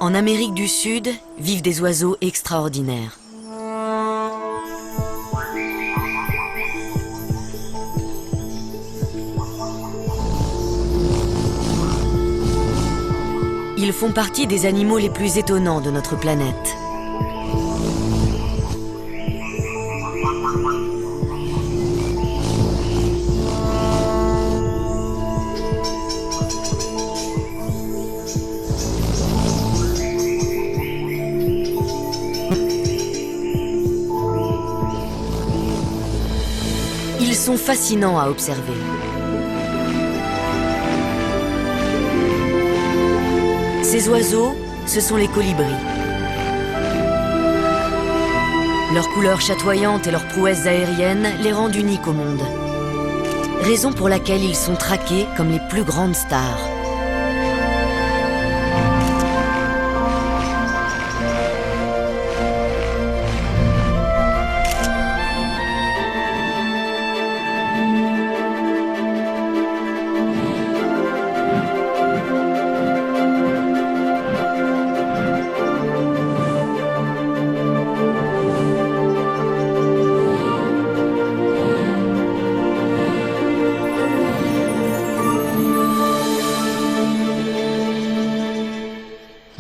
En Amérique du Sud vivent des oiseaux extraordinaires. Ils font partie des animaux les plus étonnants de notre planète. Ils sont fascinants à observer. Ces oiseaux, ce sont les colibris. Leur couleur chatoyante et leurs prouesses aériennes les rendent uniques au monde. Raison pour laquelle ils sont traqués comme les plus grandes stars.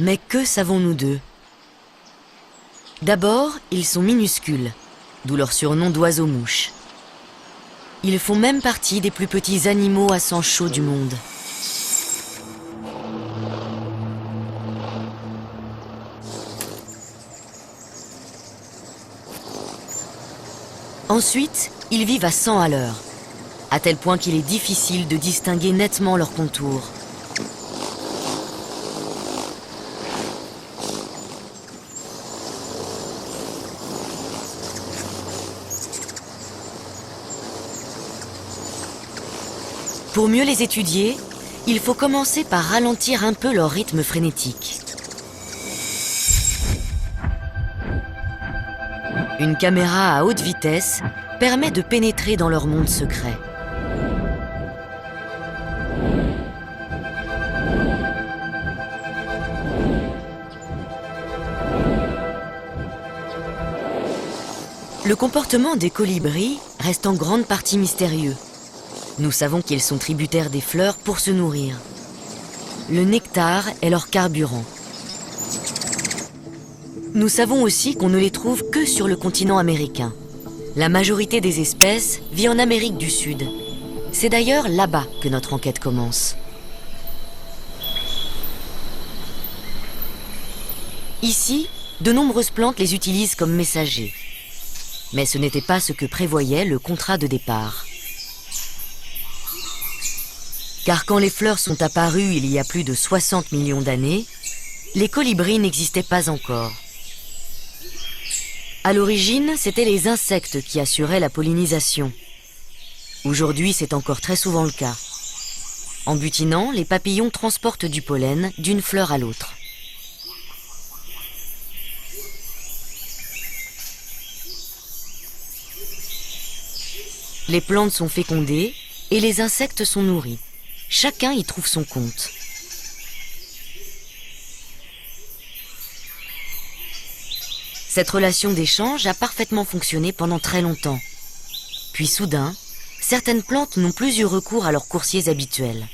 Mais que savons-nous d'eux? D'abord, ils sont minuscules, d'où leur surnom d'oiseaux-mouches. Ils font même partie des plus petits animaux à sang chaud du monde. Ensuite, ils vivent à 100 à l'heure, à tel point qu'il est difficile de distinguer nettement leurs contours. Pour mieux les étudier, il faut commencer par ralentir un peu leur rythme frénétique. Une caméra à haute vitesse permet de pénétrer dans leur monde secret. Le comportement des colibris reste en grande partie mystérieux. Nous savons qu'ils sont tributaires des fleurs pour se nourrir. Le nectar est leur carburant. Nous savons aussi qu'on ne les trouve que sur le continent américain. La majorité des espèces vit en Amérique du Sud. C'est d'ailleurs là-bas que notre enquête commence. Ici, de nombreuses plantes les utilisent comme messagers. Mais ce n'était pas ce que prévoyait le contrat de départ. Car quand les fleurs sont apparues il y a plus de 60 millions d'années, les colibris n'existaient pas encore. À l'origine, c'étaient les insectes qui assuraient la pollinisation. Aujourd'hui, c'est encore très souvent le cas. En butinant, les papillons transportent du pollen d'une fleur à l'autre. Les plantes sont fécondées et les insectes sont nourris. Chacun y trouve son compte. Cette relation d'échange a parfaitement fonctionné pendant très longtemps. Puis soudain, certaines plantes n'ont plus eu recours à leurs coursiers habituels.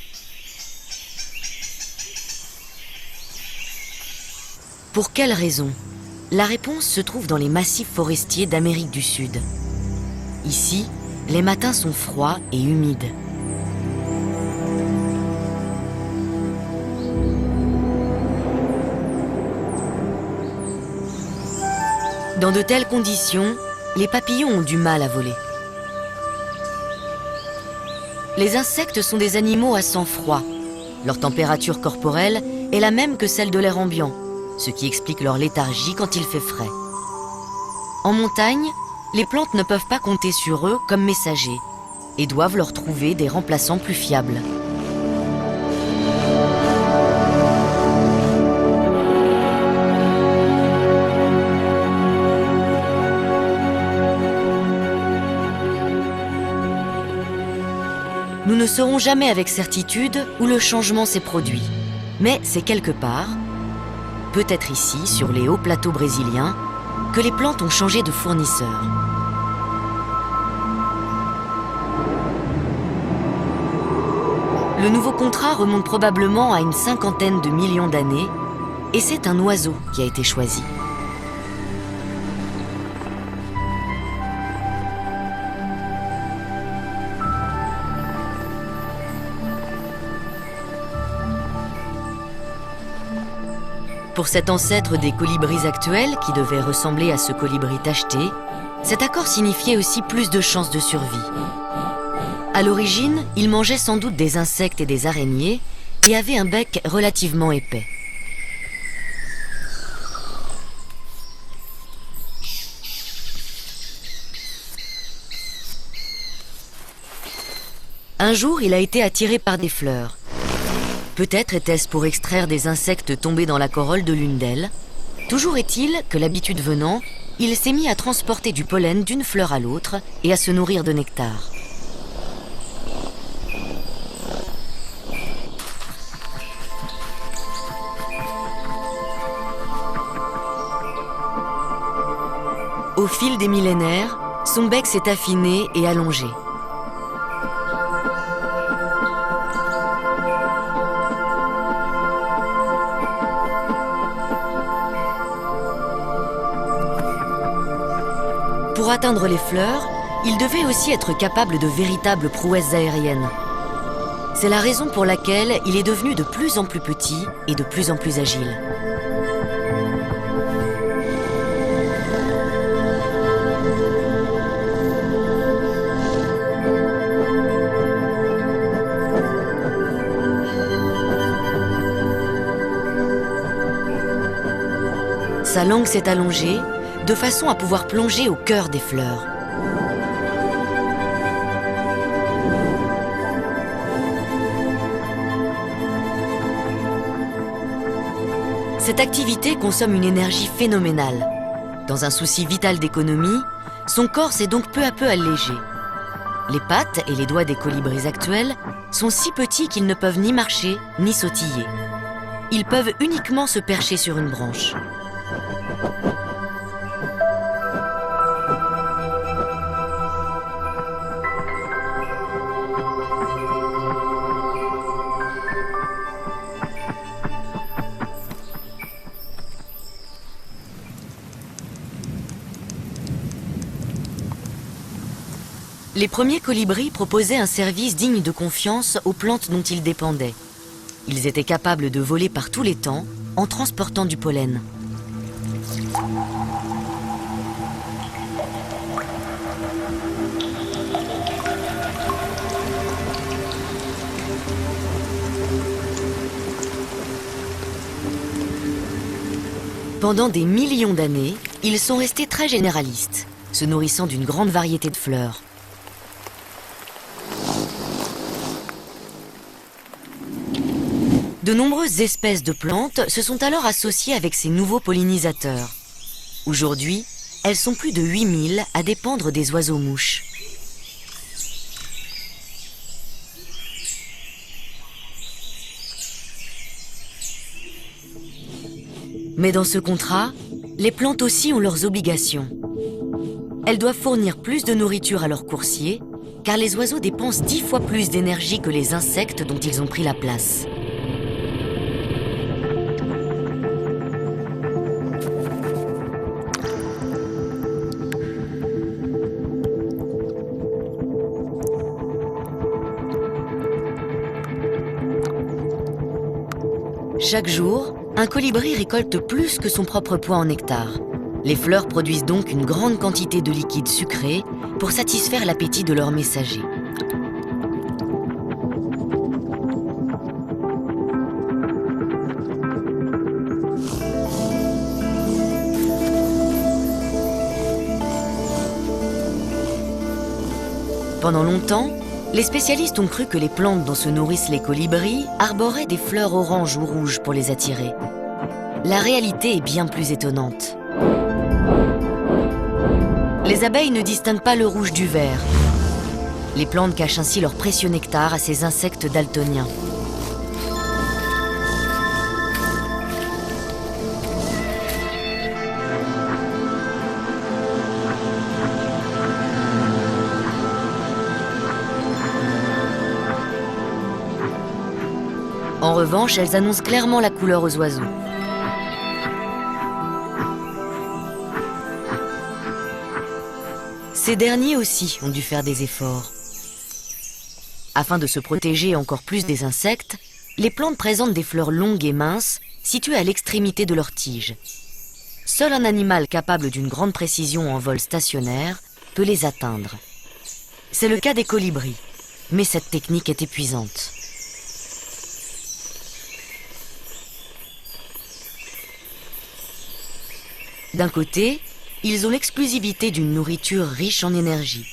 Pour quelle raison? La réponse se trouve dans les massifs forestiers d'Amérique du Sud. Ici, les matins sont froids et humides. Dans de telles conditions, les papillons ont du mal à voler. Les insectes sont des animaux à sang froid. Leur température corporelle est la même que celle de l'air ambiant, ce qui explique leur léthargie quand il fait frais. En montagne, les plantes ne peuvent pas compter sur eux comme messagers et doivent leur trouver des remplaçants plus fiables. Nous ne saurons jamais avec certitude où le changement s'est produit. Mais c'est quelque part. peut-être ici, sur les hauts plateaux brésiliens, que les plantes ont changé de fournisseur. Le nouveau contrat remonte probablement à une 50aine de millions d'années, et c'est un oiseau qui a été choisi. Pour cet ancêtre des colibris actuels, qui devait ressembler à ce colibri tacheté, cet accord signifiait aussi plus de chances de survie. À l'origine, il mangeait sans doute des insectes et des araignées et avait un bec relativement épais. Un jour, il a été attiré par des fleurs. Peut-être était-ce pour extraire des insectes tombés dans la corolle de l'une d'elles. Toujours est-il que, l'habitude venant, il s'est mis à transporter du pollen d'une fleur à l'autre et à se nourrir de nectar. Au fil des millénaires, son bec s'est affiné et allongé. Pour atteindre les fleurs, il devait aussi être capable de véritables prouesses aériennes. C'est la raison pour laquelle il est devenu de plus en plus petit et de plus en plus agile. Sa langue s'est allongée, de façon à pouvoir plonger au cœur des fleurs. Cette activité consomme une énergie phénoménale. Dans un souci vital d'économie, son corps s'est donc peu à peu allégé. Les pattes et les doigts des colibris actuels sont si petits qu'ils ne peuvent ni marcher ni sautiller. Ils peuvent uniquement se percher sur une branche. Les premiers colibris proposaient un service digne de confiance aux plantes dont ils dépendaient. Ils étaient capables de voler par tous les temps en transportant du pollen. Pendant des millions d'années, ils sont restés très généralistes, se nourrissant d'une grande variété de fleurs. De nombreuses espèces de plantes se sont alors associées avec ces nouveaux pollinisateurs. Aujourd'hui, elles sont plus de 8000 à dépendre des oiseaux-mouches. Mais dans ce contrat, les plantes aussi ont leurs obligations. Elles doivent fournir plus de nourriture à leurs coursiers, car les oiseaux dépensent 10 fois plus d'énergie que les insectes dont ils ont pris la place. Chaque jour, un colibri récolte plus que son propre poids en nectar. Les fleurs produisent donc une grande quantité de liquide sucré pour satisfaire l'appétit de leurs messagers. Pendant longtemps, les spécialistes ont cru que les plantes dont se nourrissent les colibris arboraient des fleurs oranges ou rouges pour les attirer. La réalité est bien plus étonnante. Les abeilles ne distinguent pas le rouge du vert. Les plantes cachent ainsi leur précieux nectar à ces insectes daltoniens. En revanche, elles annoncent clairement la couleur aux oiseaux. Ces derniers aussi ont dû faire des efforts. Afin de se protéger encore plus des insectes, les plantes présentent des fleurs longues et minces situées à l'extrémité de leurs tiges. Seul un animal capable d'une grande précision en vol stationnaire peut les atteindre. C'est le cas des colibris, mais cette technique est épuisante. D'un côté, ils ont l'exclusivité d'une nourriture riche en énergie,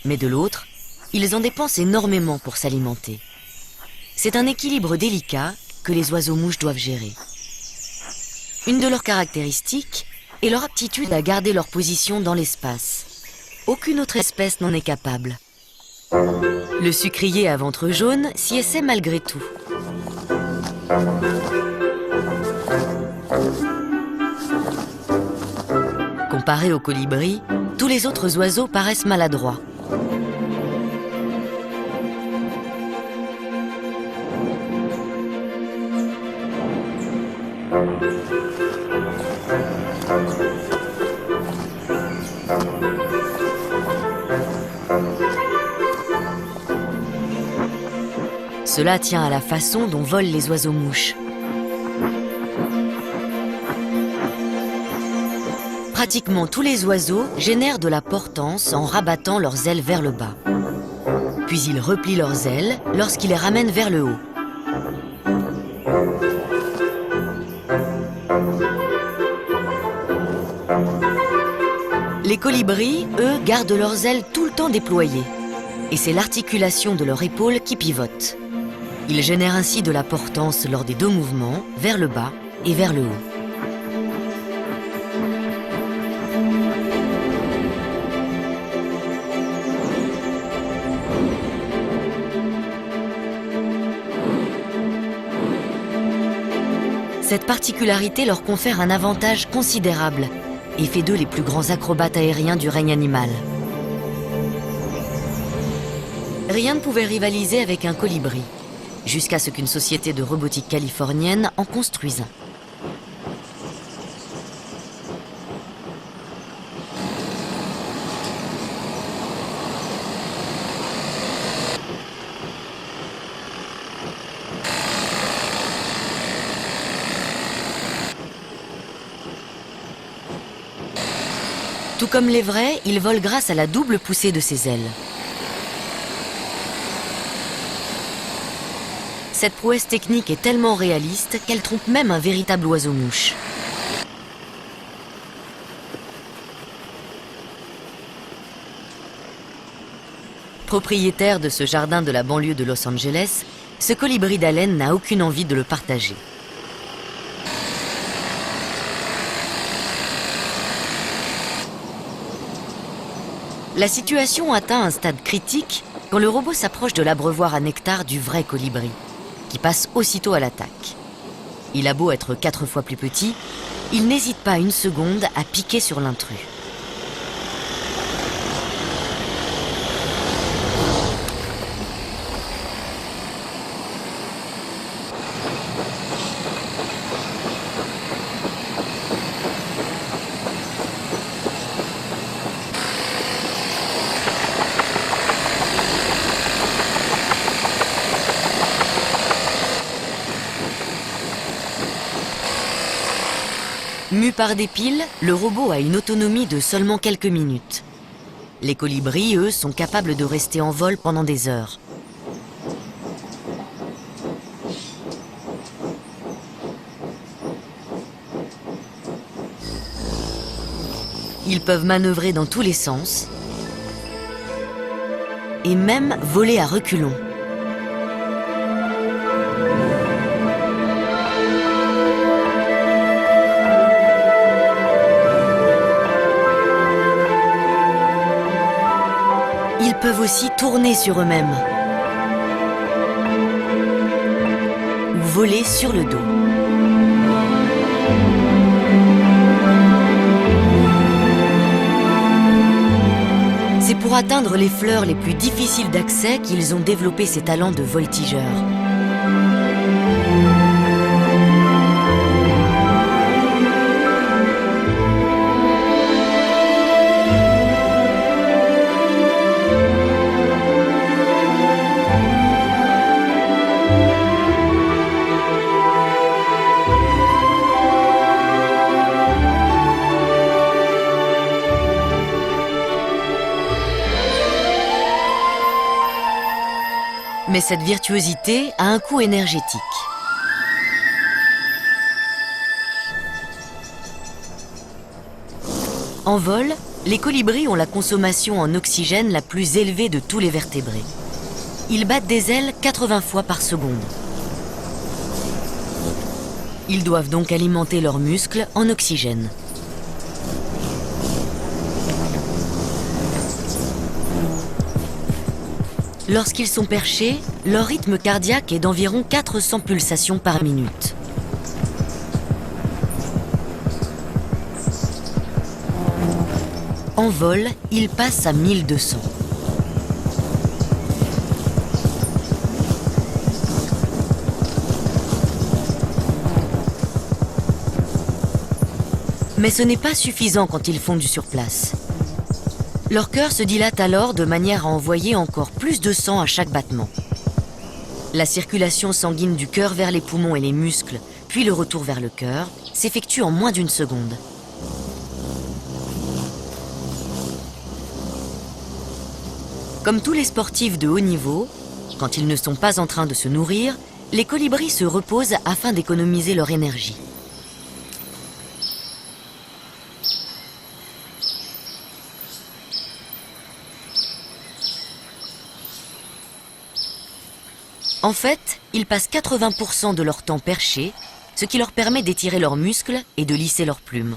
mais de l'autre, ils en dépensent énormément pour s'alimenter. C'est un équilibre délicat que les oiseaux-mouches doivent gérer. Une de leurs caractéristiques est leur aptitude à garder leur position dans l'espace. Aucune autre espèce n'en est capable. Le sucrier à ventre jaune s'y essaie malgré tout. Comparé aux colibris, tous les autres oiseaux paraissent maladroits. Cela tient à la façon dont volent les oiseaux-mouches. Pratiquement tous les oiseaux génèrent de la portance en rabattant leurs ailes vers le bas. Puis ils replient leurs ailes lorsqu'ils les ramènent vers le haut. Les colibris, eux, gardent leurs ailes tout le temps déployées. Et c'est l'articulation de leur épaule qui pivote. Ils génèrent ainsi de la portance lors des deux mouvements, vers le bas et vers le haut. Cette particularité leur confère un avantage considérable et fait d'eux les plus grands acrobates aériens du règne animal. Rien ne pouvait rivaliser avec un colibri, jusqu'à ce qu'une société de robotique californienne en construise un. Tout comme les vrais, ils volent grâce à la double poussée de ses ailes. Cette prouesse technique est tellement réaliste qu'elle trompe même un véritable oiseau-mouche. Propriétaire de ce jardin de la banlieue de Los Angeles, ce colibri d'haleine n'a aucune envie de le partager. La situation atteint un stade critique quand le robot s'approche de l'abreuvoir à nectar du vrai colibri, qui passe aussitôt à l'attaque. Il a beau être 4 fois plus petit, il n'hésite pas une seconde à piquer sur l'intrus. Mu par des piles, le robot a une autonomie de seulement quelques minutes. Les colibris, eux, sont capables de rester en vol pendant des heures. Ils peuvent manœuvrer dans tous les sens et même voler à reculons. Ils peuvent aussi tourner sur eux-mêmes ou voler sur le dos. C'est pour atteindre les fleurs les plus difficiles d'accès qu'ils ont développé ces talents de voltigeurs. Mais cette virtuosité a un coût énergétique. En vol, les colibris ont la consommation en oxygène la plus élevée de tous les vertébrés. Ils battent des ailes 80 fois par seconde. Ils doivent donc alimenter leurs muscles en oxygène. Lorsqu'ils sont perchés, leur rythme cardiaque est d'environ 400 pulsations par minute. En vol, ils passent à 1200. Mais ce n'est pas suffisant quand ils font du surplace. Leur cœur se dilate alors de manière à envoyer encore plus de sang à chaque battement. La circulation sanguine du cœur vers les poumons et les muscles, puis le retour vers le cœur, s'effectue en moins d'une seconde. Comme tous les sportifs de haut niveau, quand ils ne sont pas en train de se nourrir, les colibris se reposent afin d'économiser leur énergie. En fait, ils passent 80% de leur temps perchés, ce qui leur permet d'étirer leurs muscles et de lisser leurs plumes.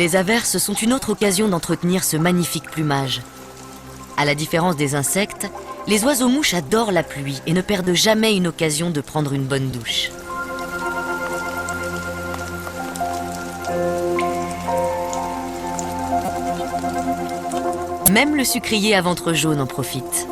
Les averses sont une autre occasion d'entretenir ce magnifique plumage. À la différence des insectes, les oiseaux-mouches adorent la pluie et ne perdent jamais une occasion de prendre une bonne douche. Même le sucrier à ventre jaune en profite.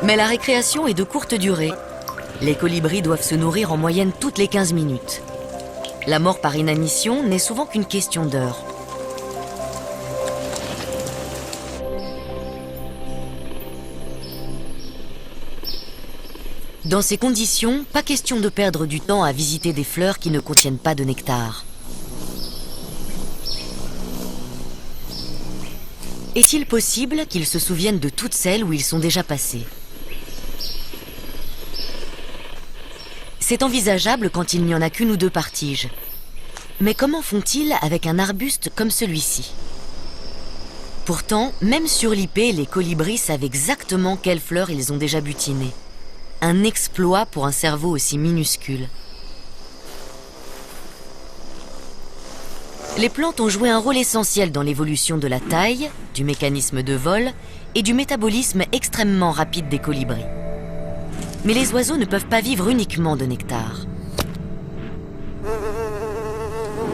Mais la récréation est de courte durée. Les colibris doivent se nourrir en moyenne toutes les 15 minutes. La mort par inanition n'est souvent qu'une question d'heures. Dans ces conditions, pas question de perdre du temps à visiter des fleurs qui ne contiennent pas de nectar. Est-il possible qu'ils se souviennent de toutes celles où ils sont déjà passés ? C'est envisageable quand il n'y en a qu'une ou deux par tige. Mais comment font-ils avec un arbuste comme celui-ci ? Pourtant, même surlippés, les colibris savent exactement quelles fleurs ils ont déjà butinées. Un exploit pour un cerveau aussi minuscule. Les plantes ont joué un rôle essentiel dans l'évolution de la taille, du mécanisme de vol et du métabolisme extrêmement rapide des colibris. Mais les oiseaux ne peuvent pas vivre uniquement de nectar.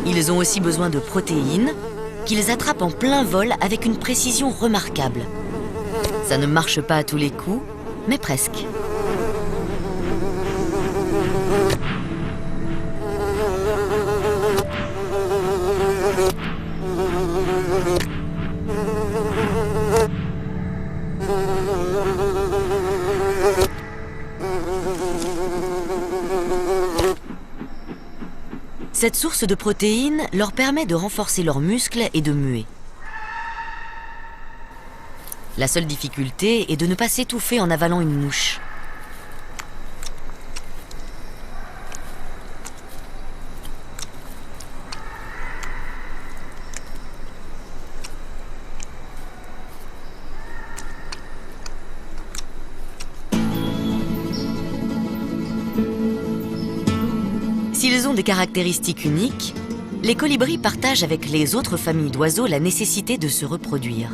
Ils ont aussi besoin de protéines qu'ils attrapent en plein vol avec une précision remarquable. Ça ne marche pas à tous les coups, mais presque. Cette source de protéines leur permet de renforcer leurs muscles et de muer. La seule difficulté est de ne pas s'étouffer en avalant une mouche. S'ils ont des caractéristiques uniques, les colibris partagent avec les autres familles d'oiseaux la nécessité de se reproduire.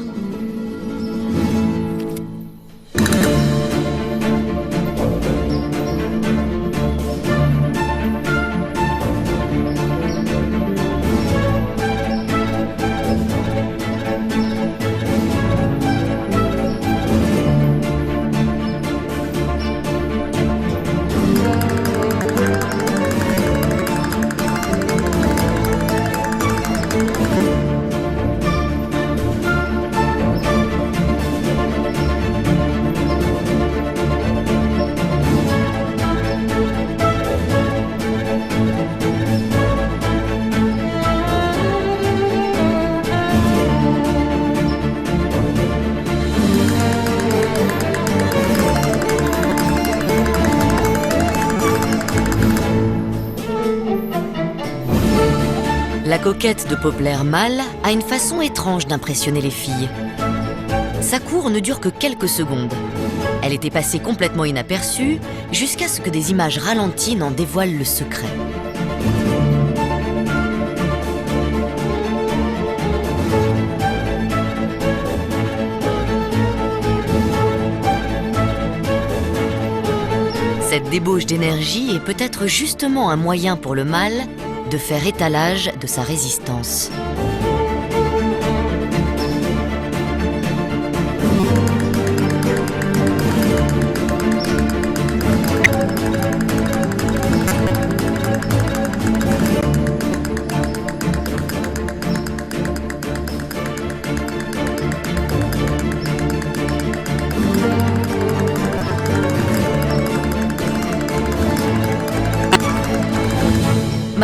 La coquette de Poplar mâle a une façon étrange d'impressionner les filles. Sa cour ne dure que quelques secondes. Elle était passée complètement inaperçue jusqu'à ce que des images ralenties n'en dévoilent le secret. Cette débauche d'énergie est peut-être justement un moyen pour le mâle de faire étalage de sa résistance.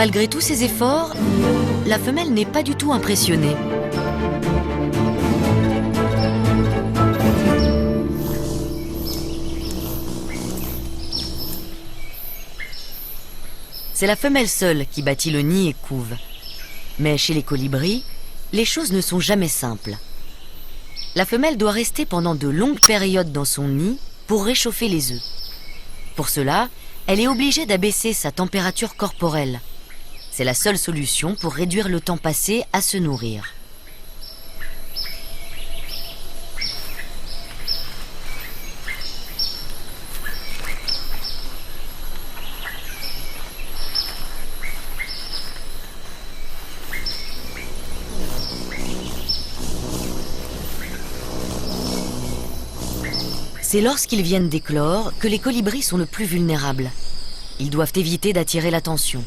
Malgré tous ses efforts, la femelle n'est pas du tout impressionnée. C'est la femelle seule qui bâtit le nid et couve. Mais chez les colibris, les choses ne sont jamais simples. La femelle doit rester pendant de longues périodes dans son nid pour réchauffer les œufs. Pour cela, elle est obligée d'abaisser sa température corporelle. C'est la seule solution pour réduire le temps passé à se nourrir. C'est lorsqu'ils viennent d'éclore que les colibris sont le plus vulnérables. Ils doivent éviter d'attirer l'attention.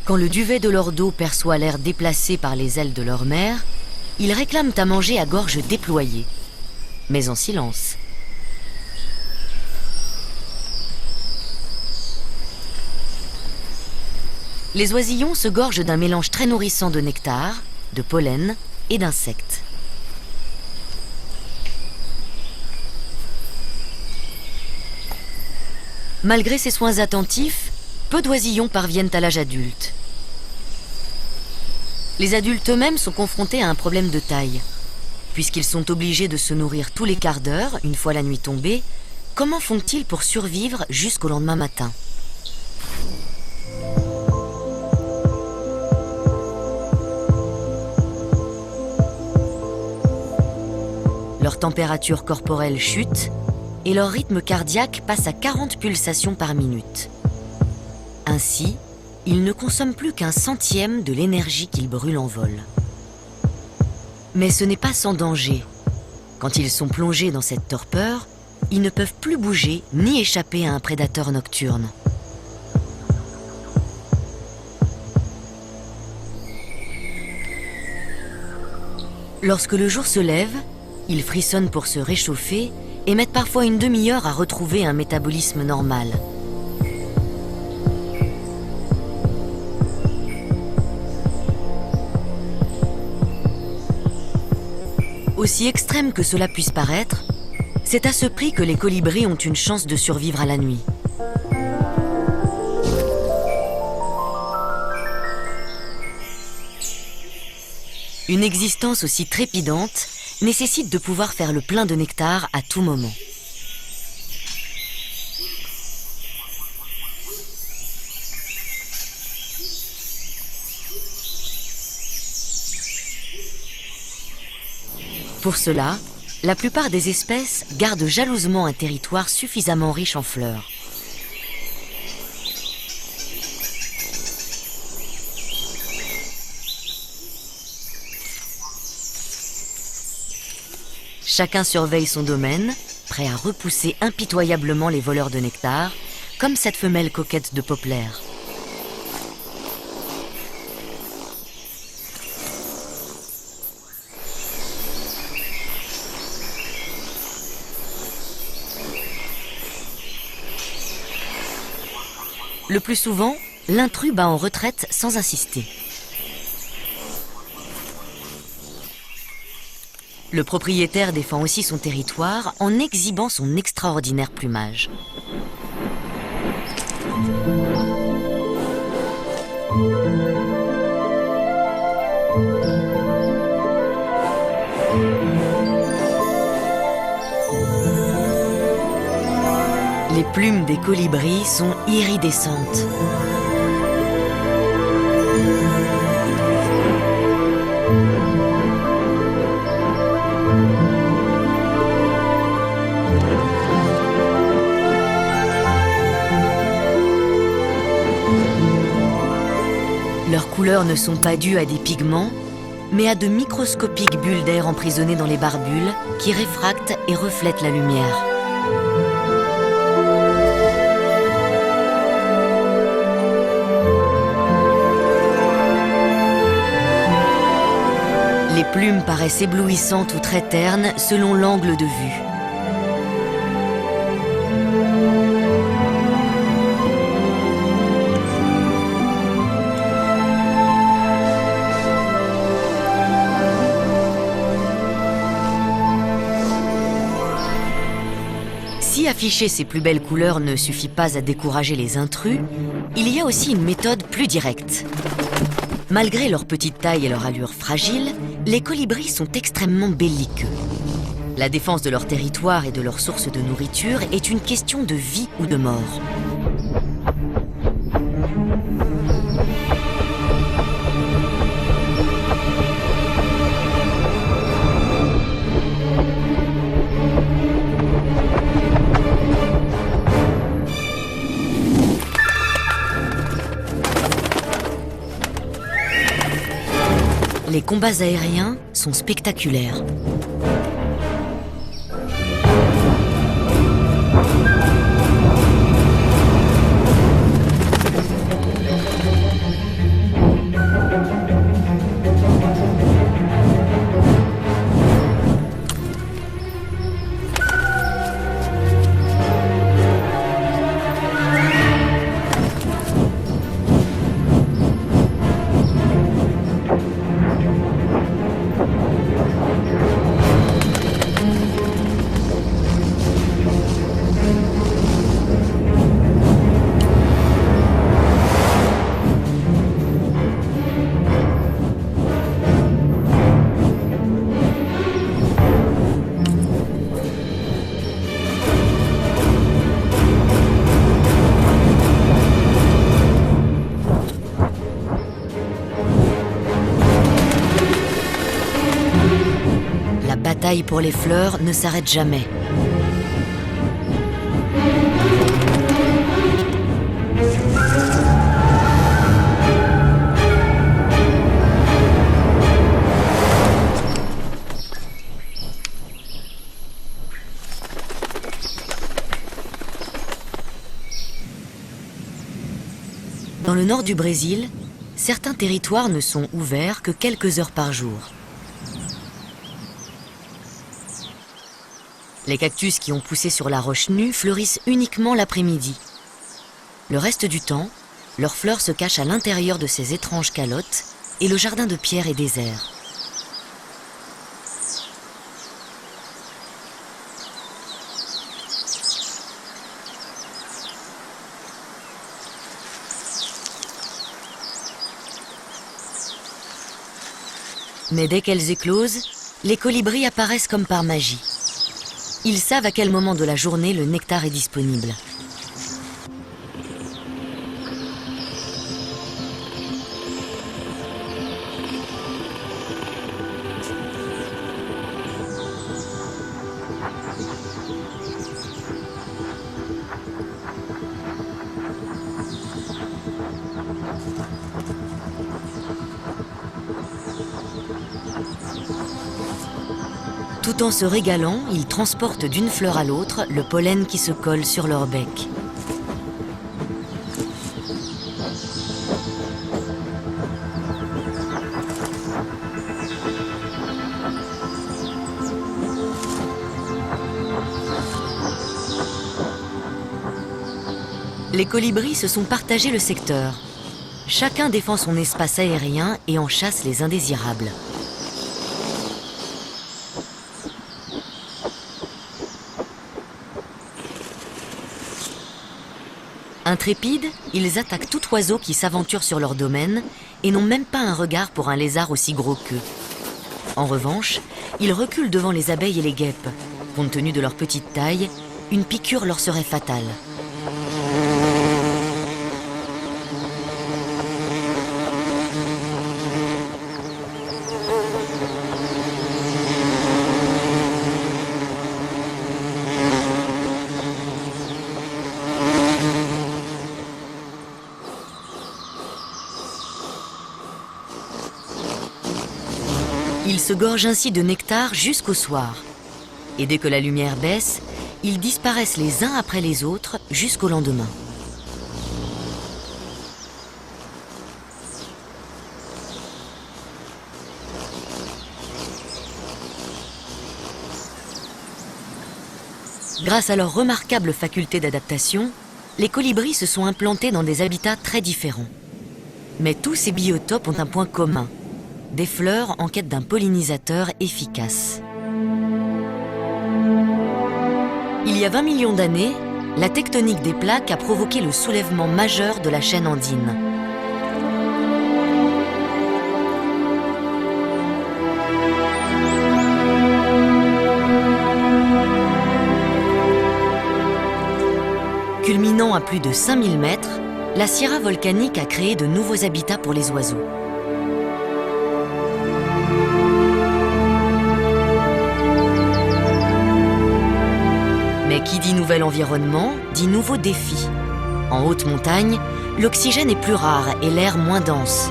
Quand le duvet de leur dos perçoit l'air déplacé par les ailes de leur mère, ils réclament à manger à gorge déployée, mais en silence. Les oisillons se gorgent d'un mélange très nourrissant de nectar, de pollen et d'insectes. Malgré ces soins attentifs, peu d'oisillons parviennent à l'âge adulte. Les adultes eux-mêmes sont confrontés à un problème de taille. Puisqu'ils sont obligés de se nourrir tous les quarts d'heure, une fois la nuit tombée, comment font-ils pour survivre jusqu'au lendemain matin ? Leur température corporelle chute et leur rythme cardiaque passe à 40 pulsations par minute. Ainsi, ils ne consomment plus qu'un centième de l'énergie qu'ils brûlent en vol. Mais ce n'est pas sans danger. Quand ils sont plongés dans cette torpeur, ils ne peuvent plus bouger ni échapper à un prédateur nocturne. Lorsque le jour se lève, ils frissonnent pour se réchauffer et mettent parfois une demi-heure à retrouver un métabolisme normal. Aussi extrême que cela puisse paraître, c'est à ce prix que les colibris ont une chance de survivre à la nuit. Une existence aussi trépidante nécessite de pouvoir faire le plein de nectar à tout moment. Pour cela, la plupart des espèces gardent jalousement un territoire suffisamment riche en fleurs. Chacun surveille son domaine, prêt à repousser impitoyablement les voleurs de nectar, comme cette femelle coquette de Poplar. Le plus souvent, l'intrus bat en retraite sans insister. Le propriétaire défend aussi son territoire en exhibant son extraordinaire plumage. Les plumes des colibris sont iridescentes. Leurs couleurs ne sont pas dues à des pigments, mais à de microscopiques bulles d'air emprisonnées dans les barbules qui réfractent et reflètent la lumière. Les plumes paraissent éblouissantes ou très ternes selon l'angle de vue. Si afficher ces plus belles couleurs ne suffit pas à décourager les intrus, il y a aussi une méthode plus directe. Malgré leur petite taille et leur allure fragile, les colibris sont extrêmement belliqueux. La défense de leur territoire et de leur source de nourriture est une question de vie ou de mort. Les combats aériens sont spectaculaires. La bataille pour les fleurs ne s'arrête jamais. Dans le nord du Brésil, certains territoires ne sont ouverts que quelques heures par jour. Les cactus qui ont poussé sur la roche nue fleurissent uniquement l'après-midi. Le reste du temps, leurs fleurs se cachent à l'intérieur de ces étranges calottes et le jardin de pierre est désert. Mais dès qu'elles éclosent, les colibris apparaissent comme par magie. Ils savent à quel moment de la journée le nectar est disponible. Tout en se régalant, ils transportent d'une fleur à l'autre le pollen qui se colle sur leur bec. Les colibris se sont partagés le secteur. Chacun défend son espace aérien et en chasse les indésirables. Intrépides, ils attaquent tout oiseau qui s'aventure sur leur domaine et n'ont même pas un regard pour un lézard aussi gros qu'eux. En revanche, ils reculent devant les abeilles et les guêpes. Compte tenu de leur petite taille, une piqûre leur serait fatale. Ils se gorgent ainsi de nectar jusqu'au soir. Et dès que la lumière baisse, ils disparaissent les uns après les autres jusqu'au lendemain. Grâce à leur remarquable faculté d'adaptation, les colibris se sont implantés dans des habitats très différents. Mais tous ces biotopes ont un point commun: des fleurs en quête d'un pollinisateur efficace. Il y a 20 millions d'années, la tectonique des plaques a provoqué le soulèvement majeur de la chaîne andine. Culminant à plus de 5000 mètres, la sierra volcanique a créé de nouveaux habitats pour les oiseaux. Mais qui dit nouvel environnement, dit nouveaux défis. En haute montagne, l'oxygène est plus rare et l'air moins dense.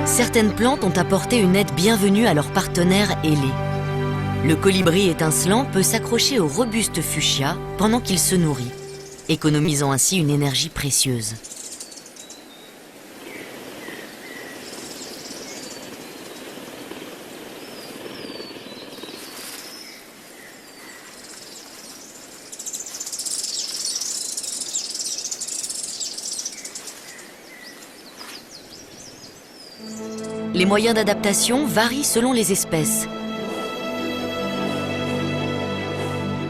Certaines plantes ont apporté une aide bienvenue à leurs partenaires ailés. Le colibri étincelant peut s'accrocher au robuste fuchsia pendant qu'il se nourrit, économisant ainsi une énergie précieuse. Les moyens d'adaptation varient selon les espèces.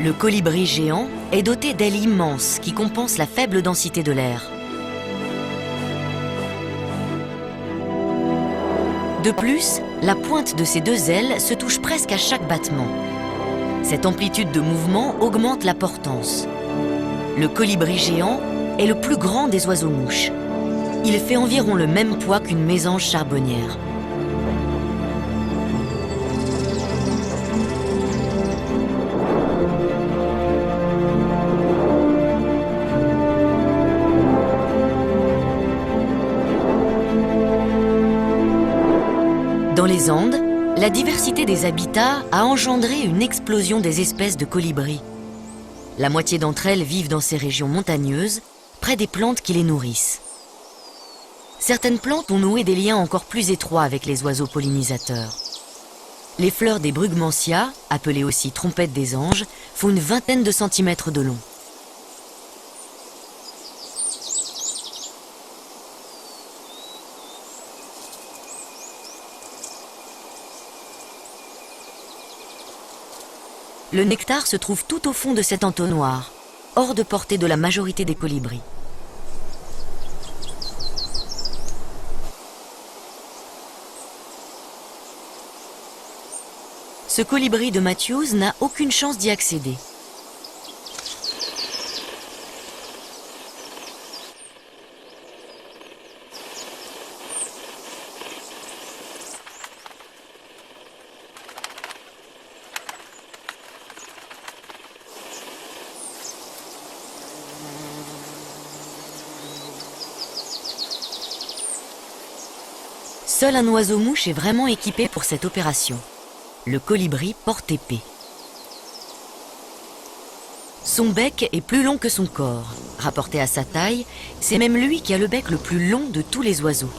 Le colibri géant est doté d'ailes immenses qui compensent la faible densité de l'air. De plus, la pointe de ses deux ailes se touche presque à chaque battement. Cette amplitude de mouvement augmente la portance. Le colibri géant est le plus grand des oiseaux-mouches. Il fait environ le même poids qu'une mésange charbonnière. Dans les Andes, la diversité des habitats a engendré une explosion des espèces de colibris. La moitié d'entre elles vivent dans ces régions montagneuses, près des plantes qui les nourrissent. Certaines plantes ont noué des liens encore plus étroits avec les oiseaux pollinisateurs. Les fleurs des brugmansia, appelées aussi trompettes des anges, font une vingtaine de centimètres de long. Le nectar se trouve tout au fond de cet entonnoir, hors de portée de la majorité des colibris. Ce colibri de Matthews n'a aucune chance d'y accéder. Seul un oiseau-mouche est vraiment équipé pour cette opération. Le colibri porte-épée. Son bec est plus long que son corps. Rapporté à sa taille, c'est même lui qui a le bec le plus long de tous les oiseaux.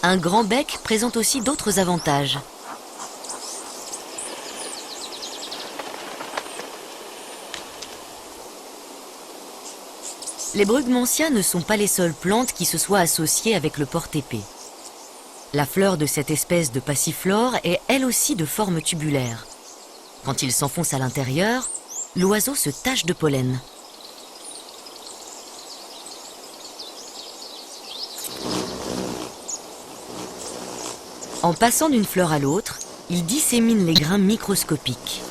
Un grand bec présente aussi d'autres avantages. Les brugmansias ne sont pas les seules plantes qui se soient associées avec le porte-épée. La fleur de cette espèce de passiflore est elle aussi de forme tubulaire. Quand il s'enfonce à l'intérieur, l'oiseau se tache de pollen. En passant d'une fleur à l'autre, il dissémine les grains microscopiques.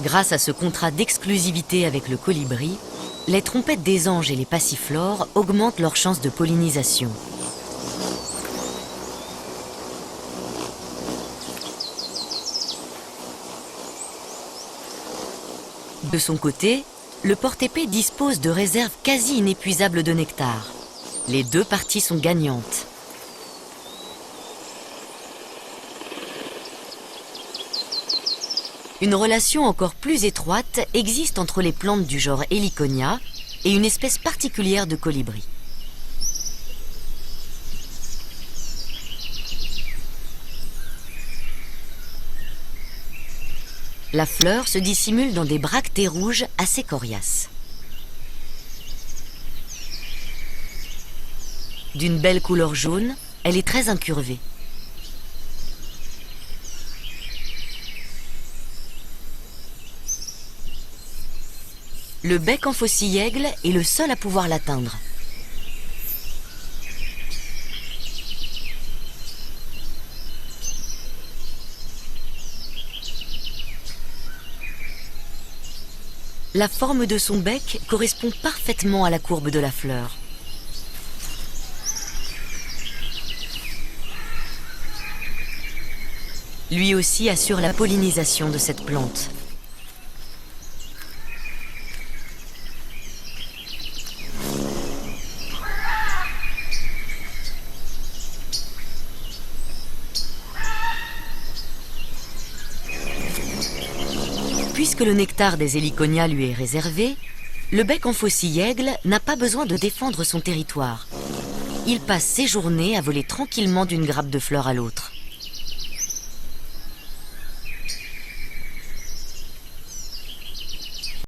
Grâce à ce contrat d'exclusivité avec le colibri, les trompettes des anges et les passiflores augmentent leurs chances de pollinisation. De son côté, le porte-épée dispose de réserves quasi inépuisables de nectar. Les deux parties sont gagnantes. Une relation encore plus étroite existe entre les plantes du genre Heliconia et une espèce particulière de colibri. La fleur se dissimule dans des bractées rouges assez coriaces. D'une belle couleur jaune, elle est très incurvée. Le bec en faucille-aigle est le seul à pouvoir l'atteindre. La forme de son bec correspond parfaitement à la courbe de la fleur. Lui aussi assure la pollinisation de cette plante. Puisque le nectar des Heliconia lui est réservé, le bec en faucille-aigle n'a pas besoin de défendre son territoire. Il passe ses journées à voler tranquillement d'une grappe de fleurs à l'autre.